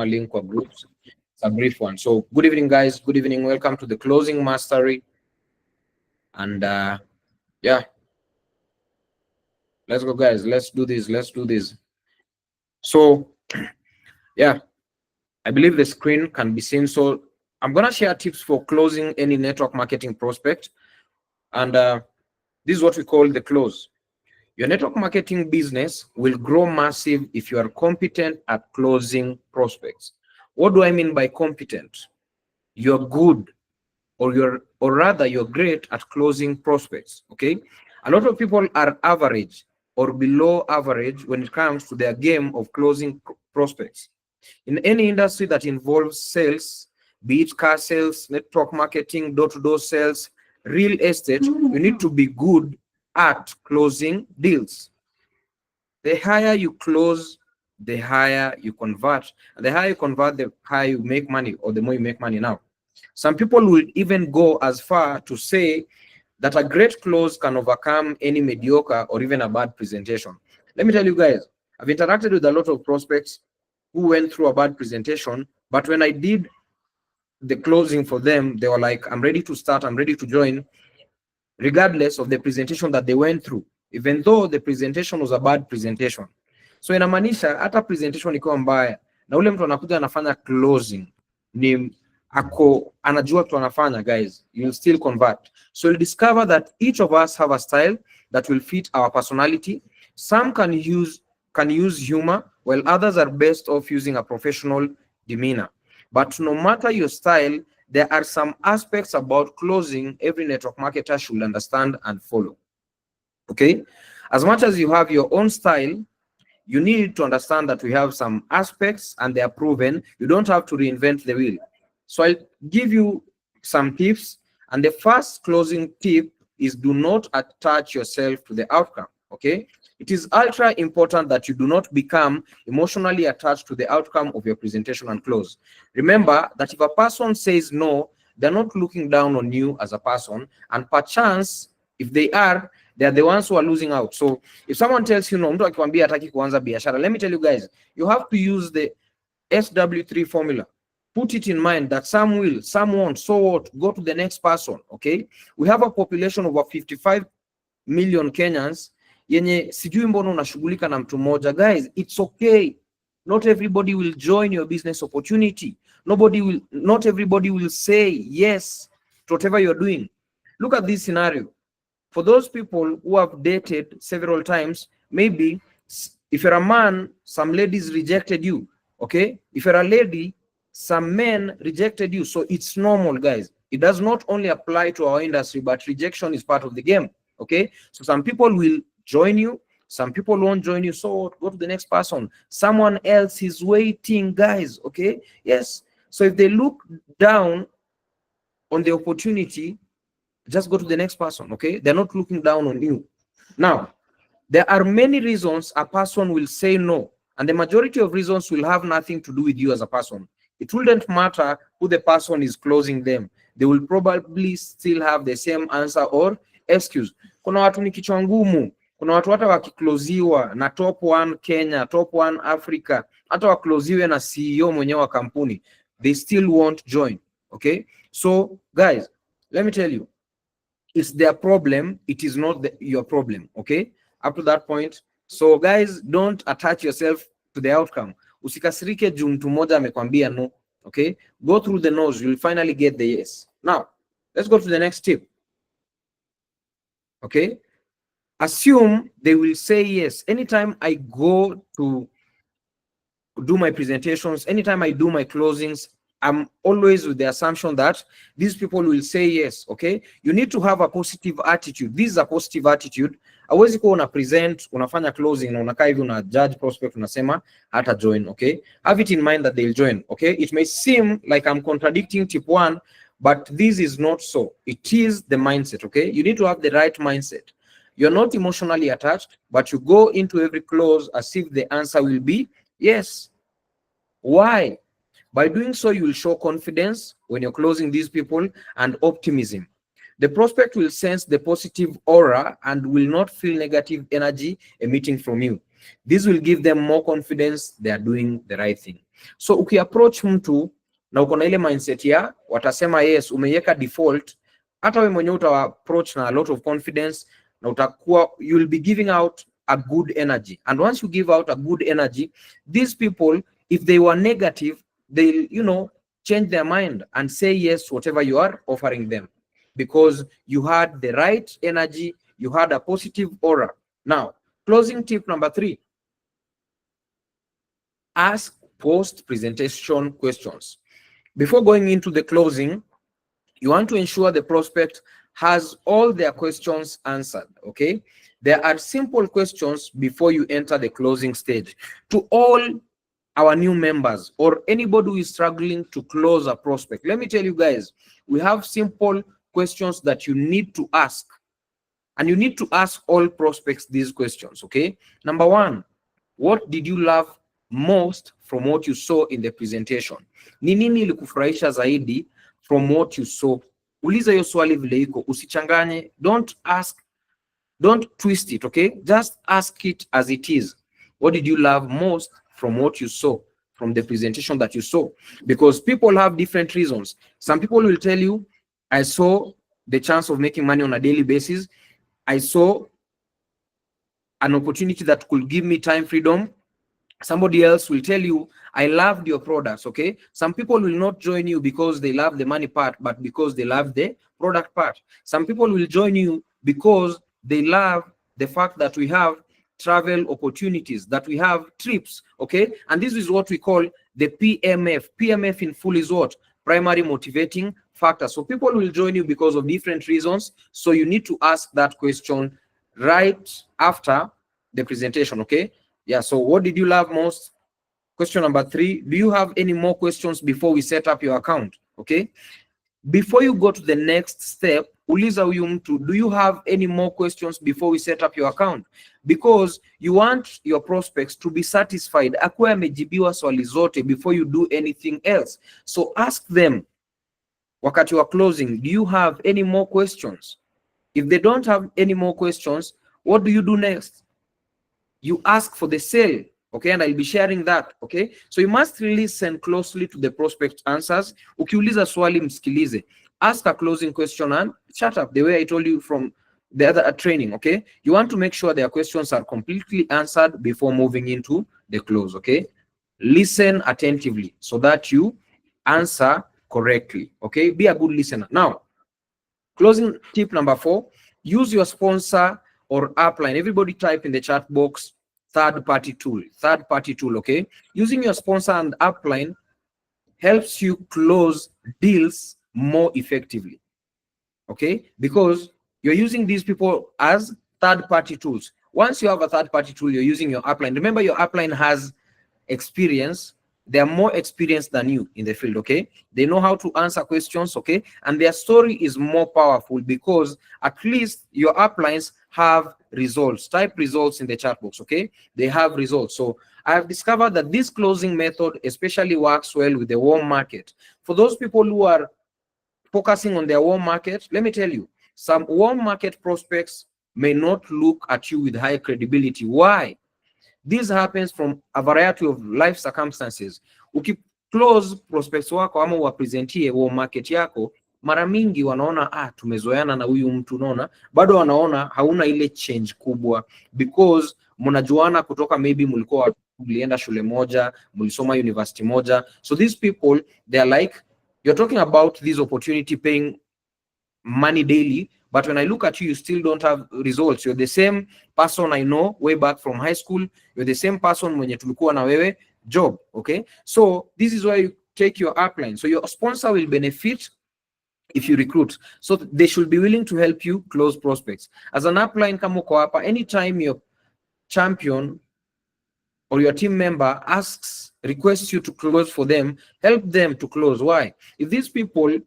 link or groups. It's a brief one. So good evening, guys. Good evening. Welcome to the closing mastery. And yeah, let's go, guys. Let's do this. Let's do this. So yeah, I believe the screen can be seen. So I'm gonna share tips for closing any network marketing prospect. And this is what we call the close. Your network marketing business will grow massive if you are competent at closing prospects. What do I mean by competent? You're good, or rather you're great at closing prospects. Okay, a lot of people are average or below average when it comes to their game of closing prospects. In any industry that involves sales, be it car sales, network marketing, door-to-door sales, real estate, you need to be good at closing deals. The higher you close, the higher you convert. And the higher you convert, the higher you make money, or the more you make money. Now, some people will even go as far to say that a great close can overcome any mediocre or even a bad presentation. Let me tell you guys, I've interacted with a lot of prospects who went through a bad presentation, but when I did the closing for them, they were like, I'm ready to start, I'm ready to join, regardless of the presentation that they went through, even though the presentation was a bad presentation. So inamaanisha hata presentation ikiwa mbaya na ule mtu anakuja anafanya closing ni ako anajua tu anafanya, guys, you'll still convert. So you'll discover that each of us have a style that will fit our personality. Some can use humor, while others are best off using a professional demeanor. But no matter your style, there are some aspects about closing every network marketer should understand and follow. Okay, as much as you have your own style, you need to understand that we have some aspects and they are proven. You don't have to reinvent the wheel. So I'll give you some tips, and the first closing tip is do not attach yourself to the outcome. Okay, it is ultra important that you do not become emotionally attached to the outcome of your presentation and close. Remember that if a person says no, they're not looking down on you as a person, and perchance if they are, they're the ones who are losing out. So if someone tells you no, mtu akikwambia hataki kuanza biashara, let me tell you guys, you have to use the SW3 formula. Put it in mind that some will, some won't, so what? Go to the next person. Okay, we have a population of over 55 million Kenyans. Yenye sijui mbona unashughulika na mtu mmoja. Guys, it's okay. Not everybody will join your business opportunity. Not everybody will say yes to whatever you're doing. Look at this scenario. For those people who have dated several times, maybe if you're a man, some ladies rejected you. Okay, if you're a lady, some men rejected you. So it's normal, guys. It does not only apply to our industry, but rejection is part of the game. Okay, so some people will join you, some people won't join you, so go to the next person. Someone else is waiting, guys. Okay, yes. So if they look down on the opportunity, just go to the next person. Okay, they're not looking down on you. Now, there are many reasons a person will say no, and the majority of reasons will have nothing to do with you as a person. It wouldn't matter who the person is closing them. They will probably still have the same answer or excuse. Kuna watu ni kichwa ngumu. Kuna watu hata wakikloziwa na top 1 Kenya, top 1 Africa, hata wakloziwe na CEO mwenyewe wa kampuni, they still won't join. Okay, so guys, let me tell you, it's their problem, it is not your problem. Okay, up to that point. So guys, don't attach yourself to the outcome. Usikasirike juu mtu mmoja amekwambia no. Okay, go through the no's, you'll finally get the yes. Now let's go to the next tip. Okay, assume they will say yes. Anytime I go to do my presentations, anytime I do my closings, I'm always with the assumption that these people will say yes. Okay, you need to have a positive attitude. This is a positive attitude. Hawezi kuwa una present, unafanya closing na unakaa hivi una judge prospect unasema hata join. Okay, have it in mind that they'll join. Okay, it may seem like I'm contradicting tip 1, but this is not so. It is the mindset. Okay, you need to have the right mindset. You're not emotionally attached, but you go into every close as if the answer will be yes. Why? By doing so, you will show confidence when you're closing these people and optimism. The prospect will sense the positive aura and will not feel negative energy emitting from you. This will give them more confidence they are doing the right thing. So ukiapproach mtu na uko na ile mindset ya watasema yes, umeiweka default, hata wewe mwenyewe uta approach na a lot of confidence, na utakuwa, you will be giving out a good energy. And once you give out a good energy, these people, if they were negative, they'll, you know, change their mind and say yes whatever you are offering them, because you had the right energy, you had a positive aura. Now, closing tip number 3, ask post presentation questions. Before going into the closing, you want to ensure the prospect has all their questions answered. Okay, there are simple questions before you enter the closing stage. To all our new members or anybody who is struggling to close a prospect, let me tell you guys, we have simple questions that you need to ask, and you need to ask all prospects these questions. Okay, number 1, what did you love most from what you saw in the presentation? Ni nini ilikufurahisha zaidi from what you saw? Uliza hiyo swali vile iko, usichanganye, don't twist it. Okay, just ask it as it is. What did you love most from what you saw from the presentation that you saw? Because people have different reasons. Some people will tell you, I saw the chance of making money on a daily basis, I saw an opportunity that could give me time freedom. Somebody else will tell you, I loved your products. Okay, some people will not join you because they love the money part, but because they love the product part. Some people will join you because they love the fact that we have travel opportunities, that we have trips. Okay, and this is what we call the PMF. PMF in full is what? Primary motivating factor. So people will join you because of different reasons. So you need to ask that question right after the presentation. Okay, yeah, so what did you love most? Question number 3, do you have any more questions before we set up your account? Okay, before you go to the next step, uliza huyu mtu, do you have any more questions before we set up your account? Because you want your prospects to be satisfied, akuwe amejibiwa swali zote before you do anything else. So ask them wakati wa closing, do you have any more questions? If they don't have any more questions, what do you do next? You ask for the sale. Okay, and I'll be sharing that. Okay, so you must listen closely to the prospect answers. Ukiuliza swali msikilize. Ask a closing question and shut up, the way I told you from the other training. Okay, you want to make sure their questions are completely answered before moving into the close. Okay, listen attentively so that you answer correctly. Okay, be a good listener. Now, closing tip number 4, use your sponsor or upline. Everybody type in the chat box third-party tool. Okay, using your sponsor and upline helps you close deals more effectively. Okay, because you're using these people as third-party tools. Once you have a third-party tool, you're using your upline. Remember, your upline has experience. They are more experienced than you in the field. Okay, they know how to answer questions. Okay, and their story is more powerful because at least your uplines have results. Type results in the chat box. Okay, they have results. So I have discovered that this closing method especially works well with the warm market. For those people who are focusing on their warm market, let me tell you, some warm market prospects may not look at you with high credibility. Why? This happens from a variety of life circumstances. Ukiclose prospects wako ama uwapresentie warm market yako, mara mingi wanaona tumezoeana na huyu mtu, unaona, bado wanaona hauna ile change kubwa because mnajuana kutoka maybe mlienda shule moja, mlisoma university moja. So these people, they are like, you're talking about this opportunity paying money daily, but when I look at you, you still don't have results. You're the same person I know way back from high school. You're the same person mwenye tulikuwa na wewe job. Okay, so this is why you take your upline. So your sponsor will benefit if you recruit. So they should be willing to help you close prospects. As an upline, kama uko hapa, anytime your champion or your team member requests you to close for them, help them to close. Why? If these people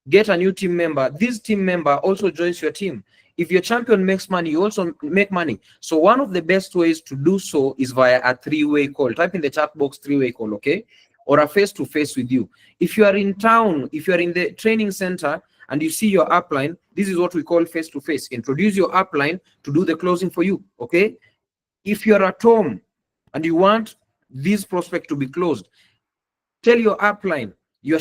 get a new team member, this team member also joins your team. If your champion makes money, you also make money. So one of the best ways to do so is via a 3-way call. Type in the chat box 3-way call, okay? Or a face-to-face with you. If you are in town, if you are in the training center and you see your upline, this is what we call face-to-face. Introduce your upline to do the closing for you, okay? If you're at home and you want this prospect to be closed, tell your upline you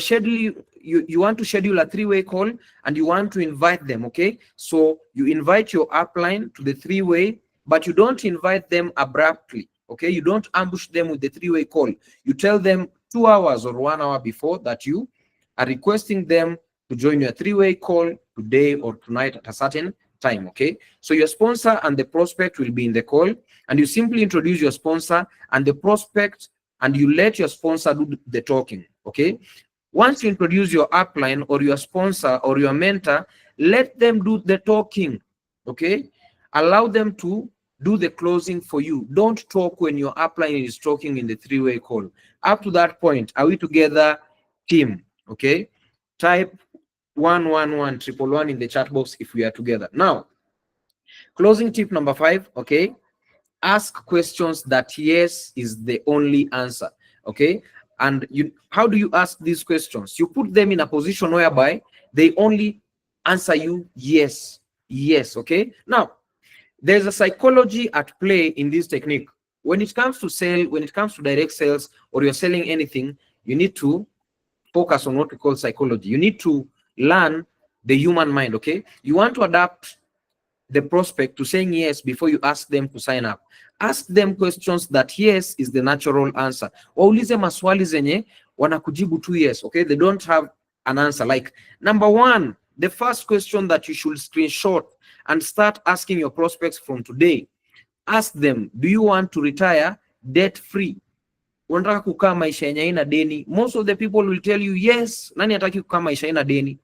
want to schedule a three-way call and you want to invite them. Okay, so you invite your upline to the three-way, but you don't invite them abruptly. Okay, you don't ambush them with the three-way call. You tell them 2 hours or 1 hour before that you are requesting them to join your three-way call today or tonight at a certain time. Okay, so your sponsor and the prospect will be in the call, and you simply introduce your sponsor and the prospect, and you let your sponsor do the talking. Okay, once you introduce your upline or your sponsor or your mentor, let them do the talking. Okay, allow them to do the closing for you. Don't talk when your upline is talking in the three-way call. Up to that point, are we together, team? Okay, type 111 in the chat box if we are together. Now, closing tip number 5. Okay, ask questions that yes is the only answer. Okay, and how do you ask these questions? You put them in a position whereby they only answer you yes, yes. Okay, now there's a psychology at play in this technique. When it comes to sale, when it comes to direct sales, or you're selling anything, you need to focus on what we call psychology. You need to learn the human mind. Okay, you want to adapt the prospect to saying yes before you ask them to sign up. Ask them questions that yes is the natural answer. Waulize maswali zenye wanakujibu tu yes. Okay, they don't have an answer. Like number 1, the first question that you should screenshot and start asking your prospects from today. Ask them, do you want to retire debt free? Unataka kukaa maisha yenye haina deni? Most of the people will tell you yes. Nani hataki kukaa maisha haina deni?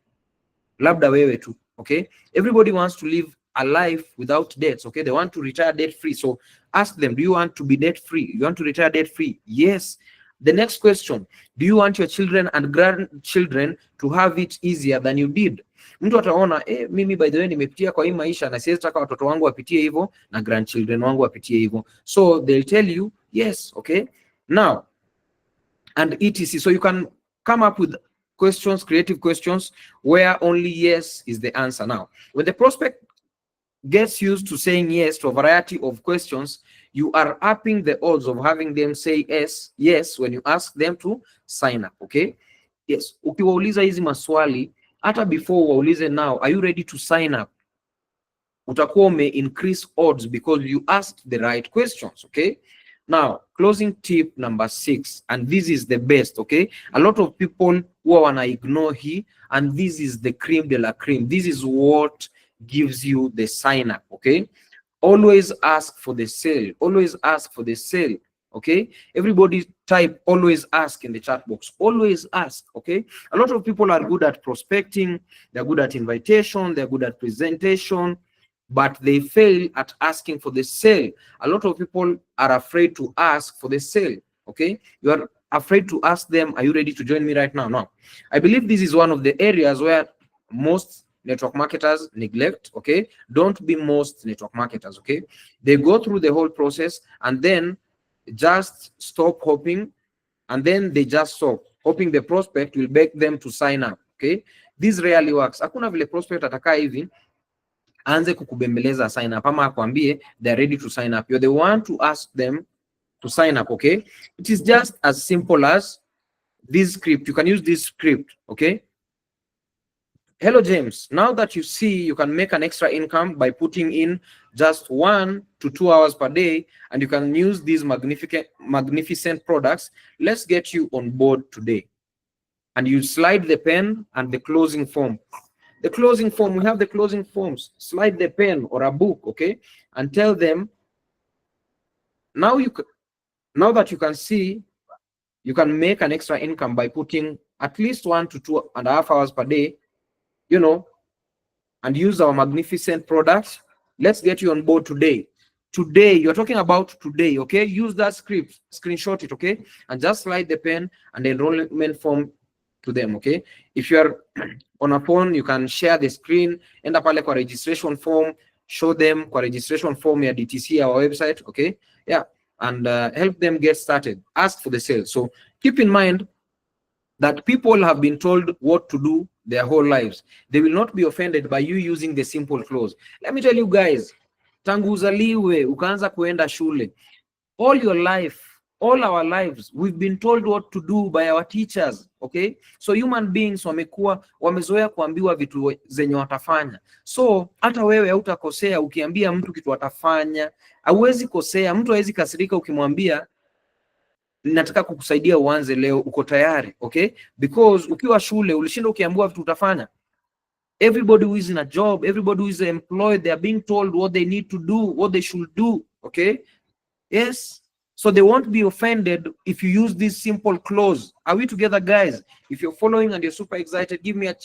Labda wewe tu. Okay, everybody wants to live a life without debts. Okay, they want to retire debt free. So ask them, do you want to be debt free? You want to retire debt free? Yes. The next question, do you want your children and grandchildren to have it easier than you did? Mtu ataona mimi by the way nimepitia kwa hii maisha na siwezi taka watoto wangu wapitie hivyo na grandchildren wangu wapitie hivyo. So they'll tell you yes. Okay, now and etc. So you can come up with questions, creative questions where only yes is the answer. Now when the prospect gets used to saying yes to a variety of questions, you are upping the odds of having them say yes when you ask them to sign up. Okay, yes, ukiwauliza hizi maswali hata before waulize now are you ready to sign up, utakuwa ume increase odds because you asked the right questions. Okay, now closing tip number 6, and this is the best. Okay, a lot of people who wanna ignore here, and this is the cream de la cream. This is what gives you the sign up. Okay, always ask for the sale. Always ask for the sale. Okay, everybody type always ask in the chat box. Always ask. Okay, a lot of people are good at prospecting, they're good at invitation, they're good at presentation, but they fail at asking for the sale. A lot of people are afraid to ask for the sale. Okay, you are afraid to ask them, are you ready to join me right now? No, I believe this is one of the areas where most network marketers neglect. Okay, don't be most network marketers. Okay, they go through the whole process and then just stop hoping, and then they just stop hoping the prospect will beg them to sign up. Okay, this rarely works. Hakuna vile prospect atakaa hivi anze kukubembeleza sign up ama akwambie they're ready to sign up. You're the one to ask them to sign up. Okay, it is just as simple as this script. You can use this script. Okay, hello James, now that you see you can make an extra income by putting in just 1 to 2 hours per day, and you can use these magnificent products, let's get you on board today. And you slide the pen and the closing form. The closing form, we have the closing forms. Slide the pen or a book. Okay, and tell them now that you can see you can make an extra income by putting at least 1 to 2.5 hours per day, you know, and use our magnificent products. Let's get you on board today. Today, you're talking about today. Okay, use that script, screenshot it. Okay, and just slide the pen and the enrollment form to them. Okay, if you're on a phone, you can share the screen, enda pale kwa registration form, show them kwa registration form ya DTC, our website. Okay, yeah, and help them get started. Ask for the sale. So keep in mind that people have been told what to do their whole lives. They will not be offended by you using the simple close. Let me tell you guys, tangu uzaliwe ukaanza kuenda shule, all your life, all our lives, we've been told what to do by our teachers. Okay, so human beings wamezoea kuambiwa vitu zenye watafanya. So hata wewe hautakosea ukiambia mtu kitu atafanya, hauwezi kosea. Mtu hawezi kasirika ukimwambia nataka kukusaidia uanze leo, uko tayari. Okay, because ukiwa shule ulishinda ukiambiwa vitu utafanya. Everybody who is in a job, everybody who is employed, they are being told what they need to do, what they should do. Okay, yes, so they won't be offended if you use this simple clause. Are we together, guys? If you're following and you're super excited, give me a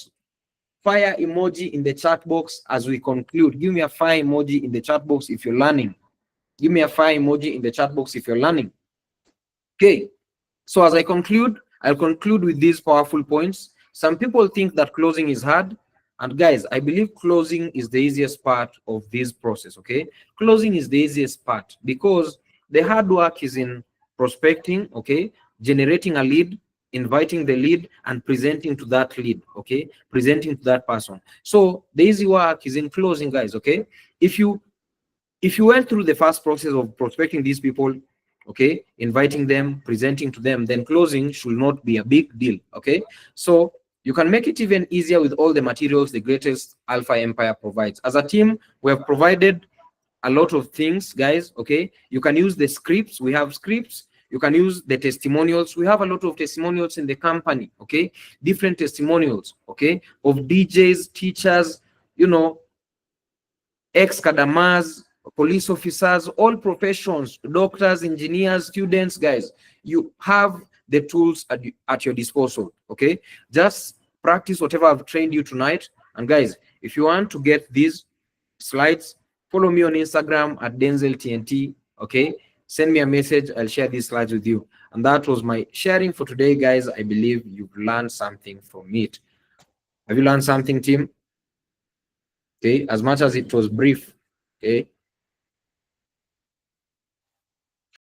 fire emoji in the chat box as we conclude. Give me a fire emoji in the chat box if you're learning. Give me a fire emoji in the chat box if you're learning. Okay, so as I conclude, I'll conclude with these powerful points. Some people think that closing is hard, and guys, I believe closing is the easiest part of this process. Okay, closing is the easiest part because the hard work is in prospecting, okay, generating a lead, inviting the lead, and presenting to that lead, okay, presenting to that person. So the easy work is in closing, guys. Okay, if you went through the first process of prospecting these people, okay, inviting them, presenting to them, then closing should not be a big deal. Okay, so you can make it even easier with all the materials the Greatest Alpha Empire provides. As a team, we have provided a lot of things, guys. Okay, you can use the scripts. We have scripts. You can use the testimonials. We have a lot of testimonials in the company. Okay, different testimonials, okay, of DJs, teachers, you know, ex-cadamers, police officers, all professions, doctors, engineers, students. Guys, you have the tools at your disposal. Okay, just practice whatever I've trained you tonight. And guys, if you want to get these slides, follow me on Instagram at DenzelTNT. Okay, send me a message. I'll share these slides with you. And that was my sharing for today, guys. I believe you've learned something from it. Have you learned something, team? Okay, as much as it was brief. Okay,